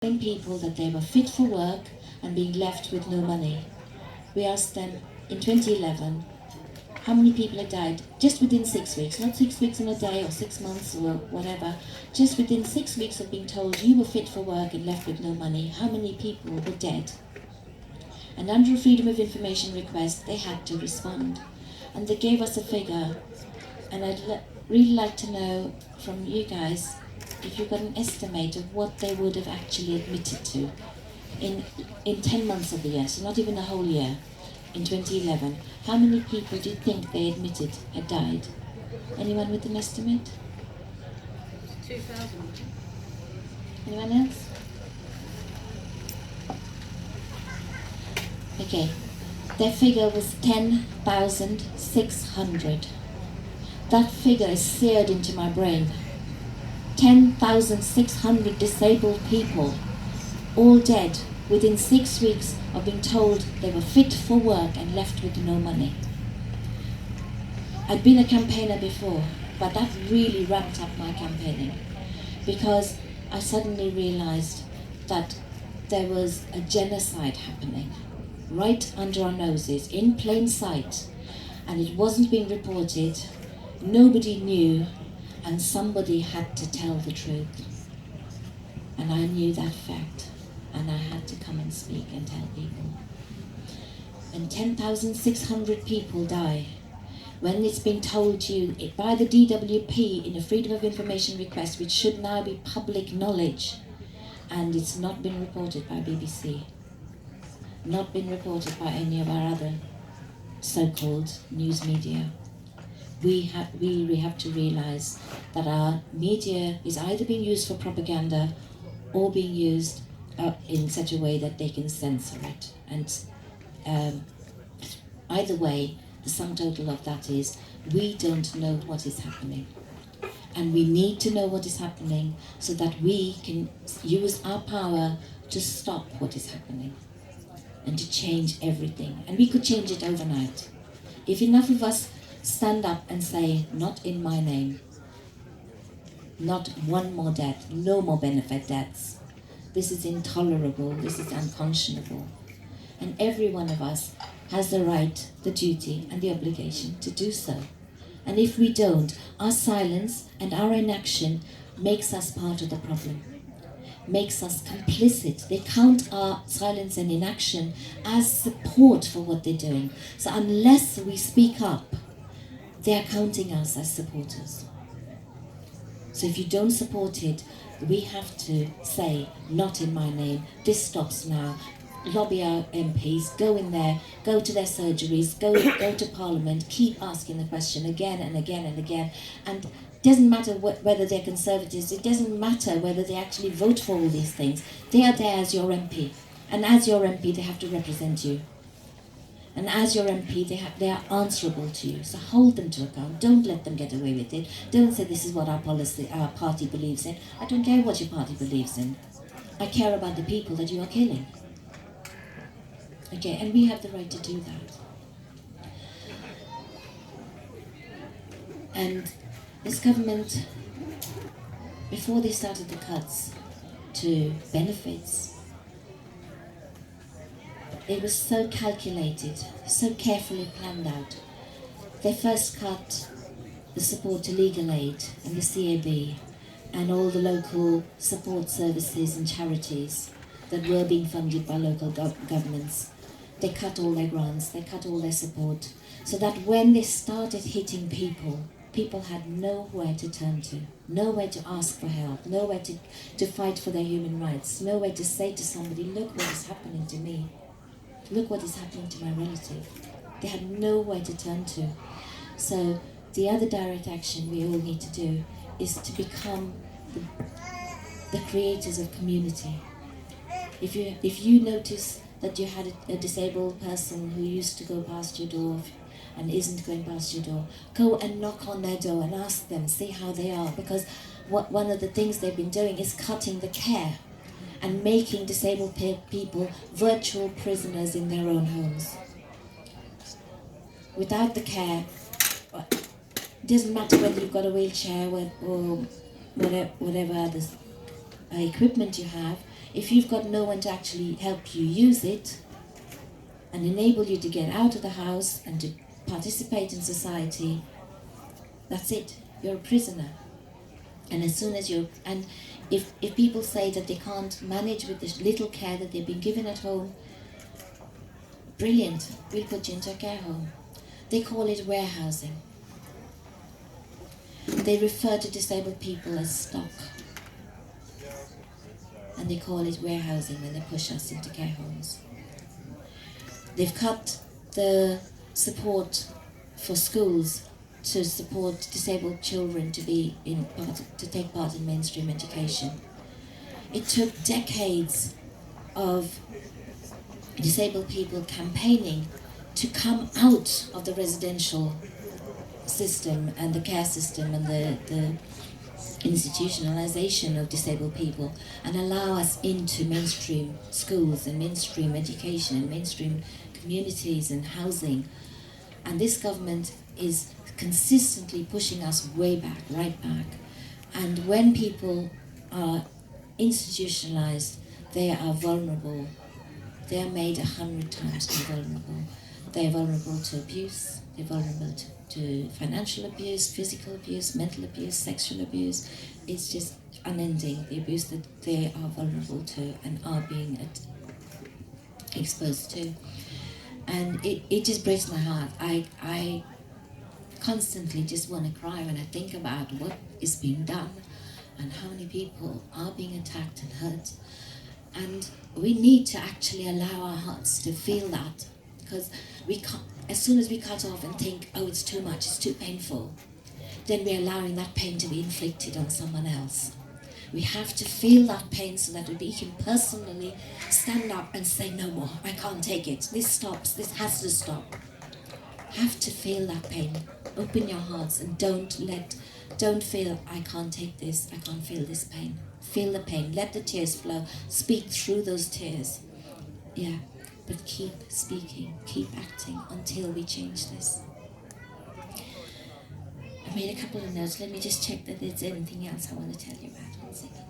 telling people that they were fit for work and being left with no money. We asked them in 2011 how many people had died just within 6 weeks, not 6 weeks and a day or 6 months or whatever, just within 6 weeks of being told you were fit for work and left with no money, how many people were dead? And under a Freedom of Information request, they had to respond. And they gave us a figure, and I'd really like to know from you guys if you've got an estimate of what they would have actually admitted to in 10 months of the year, so not even a whole year, in 2011. How many people do you think they admitted had died? Anyone with an estimate? 2,000. Anyone else? Okay, their figure was 10,600. That figure is seared into my brain. 10,600 disabled people, all dead within 6 weeks of being told they were fit for work and left with no money. I'd been a campaigner before, but that really ramped up my campaigning because I suddenly realized that there was a genocide happening right under our noses, in plain sight, and it wasn't being reported. Nobody knew, and somebody had to tell the truth. And I knew that fact, and I had to come and speak and tell people. And 10,600 people die when it's been told to you by the DWP in a Freedom of Information request, which should now be public knowledge, and it's not been reported by BBC, not been reported by any of our other so-called news media. We have to realize that our media is either being used for propaganda or being used in such a way that they can censor it. And either way, the sum total of that is we don't know what is happening. And we need to know what is happening so that we can use our power to stop what is happening and to change everything. And we could change it overnight. If enough of us stand up and say, not in my name, not one more death, no more benefit deaths. This is intolerable, this is unconscionable. And every one of us has the right, the duty and the obligation to do so. And if we don't, our silence and our inaction makes us part of the problem, makes us complicit. They count our silence and inaction as support for what they're doing. So unless we speak up, they are counting us as supporters. So if you don't support it, we have to say, not in my name, this stops now. Lobby our MPs, go in there, go to their surgeries, go to Parliament, keep asking the question again and again and again. And it doesn't matter whether they're Conservatives, it doesn't matter whether they actually vote for all these things. They are there as your MP. And as your MP, they have to represent you. And as your MP, they are answerable to you. So hold them to account. Don't let them get away with it. Don't say this is what our party believes in. I don't care what your party believes in. I care about the people that you are killing. Okay, and we have the right to do that. And this government, before they started the cuts to benefits, it was so calculated, so carefully planned out. They first cut the support to legal aid and the CAB and all the local support services and charities that were being funded by local governments. They cut all their grants, they cut all their support, so that when they started hitting people, people had nowhere to turn to, nowhere to ask for help, nowhere to fight for their human rights, nowhere to say to somebody, look what is happening to me. Look what is happening to my relative. They had nowhere to turn to. So the other direct action we all need to do is to become the creators of community. If you notice that you had a disabled person who used to go past your door and isn't going past your door, go and knock on their door and ask them, see how they are. Because one of the things they've been doing is cutting the care and making disabled people virtual prisoners in their own homes. Without the care, it doesn't matter whether you've got a wheelchair or whatever other equipment you have, if you've got no one to actually help you use it and enable you to get out of the house and to participate in society, that's it. You're a prisoner. And as soon as if people say that they can't manage with the little care that they've been given at home, brilliant, we'll put you into a care home. They call it warehousing. They refer to disabled people as stock. And they call it warehousing when they push us into care homes. They've cut the support for schools to support disabled children to take part in mainstream education. It took decades of disabled people campaigning to come out of the residential system and the care system and the institutionalization of disabled people and allow us into mainstream schools and mainstream education and mainstream communities and housing. And this government is consistently pushing us way back, right back. And when people are institutionalized, they are vulnerable. They are made 100 times more vulnerable. They are vulnerable to abuse. They're vulnerable to financial abuse, physical abuse, mental abuse, sexual abuse. It's just unending, the abuse that they are vulnerable to and are being exposed to. And it just breaks my heart. I constantly just want to cry when I think about what is being done and how many people are being attacked and hurt. And we need to actually allow our hearts to feel that, because we can't, as soon as we cut off and think, oh, it's too much, it's too painful, then we're allowing that pain to be inflicted on someone else. We have to feel that pain so that we can personally stand up and say, no more, I can't take it, this stops, this has to stop. Have to feel that pain. Open your hearts and don't feel, I can't take this, I can't feel this pain. Feel the pain, let the tears flow, speak through those tears. Yeah, but keep speaking, keep acting until we change this. I made a couple of notes. Let me just check that there's anything else I want to tell you about. 1 second.